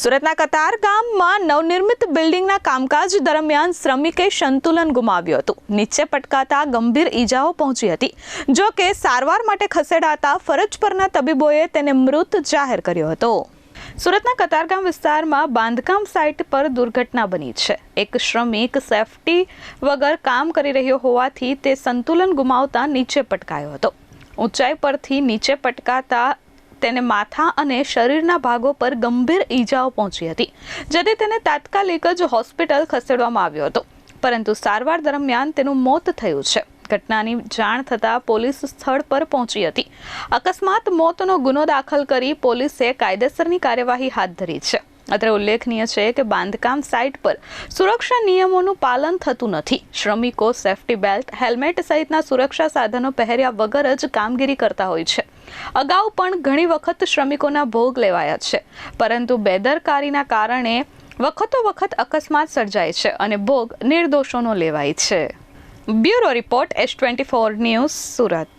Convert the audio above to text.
સુરતના કતાર ગામમાં નવનિર્મિત બિલ્ડિંગના કામકાજ દરમિયાન શ્રમિકે સંતુલન ગુમાવ્યું હતું. નીચે પટકાતા ગંભીર ઈજાઓ પહોંચી હતી. જો કે સારવાર માટે ખસેડાતા ફરજ પરના તબીબોએ તેને મૃત જાહેર કર્યો હતો. સુરતના કતારગામ વિસ્તારમાં બાંધકામ સાઇટ પર દુર્ઘટના બની છે. એક શ્રમિક સેફટી વગર કામ કરી રહ્યો હોવાથી તે સંતુલન ગુમાવતા નીચે પટકાયો હતો. ઊંચાઈ પરથી નીચે પટકાતા તેને માથા અને શરીરના ભાગો પર ગંભીર ઈજાઓ પહોંચી હતી, જેથી તેને તાત્કાલિક જ હોસ્પિટલ ખસેડવામાં આવ્યો હતો, પરંતુ સારવાર દરમિયાન તેનું મોત થયું છે. ઘટનાની જાણ થતાં પોલીસ સ્થળ પર પહોંચી હતી. અકસ્માત મોતનો ગુનો દાખલ કરી પોલીસે કાયદેસરની કાર્યવાહી હાથ ધરી છે. અત્રે ઉલ્લેખનીય છે કે બાંધકામ સાઇટ પર સુરક્ષા નિયમોનું પાલન થતું નથી. શ્રમિકો સેફટી બેલ્ટ, હેલ્મેટ સહિતના સુરક્ષા સાધનો પહેર્યા વગર જ કામગીરી કરતા હોય છે. અગાઉ પણ ઘણી વખત શ્રમિકોના ભોગ લેવાયા છે, પરંતુ બેદરકારીના કારણે વખત અકસ્માત સર્જાય છે અને ભોગ નિર્દોષોનો લેવાય છે. Bureau report S24 news, Surat.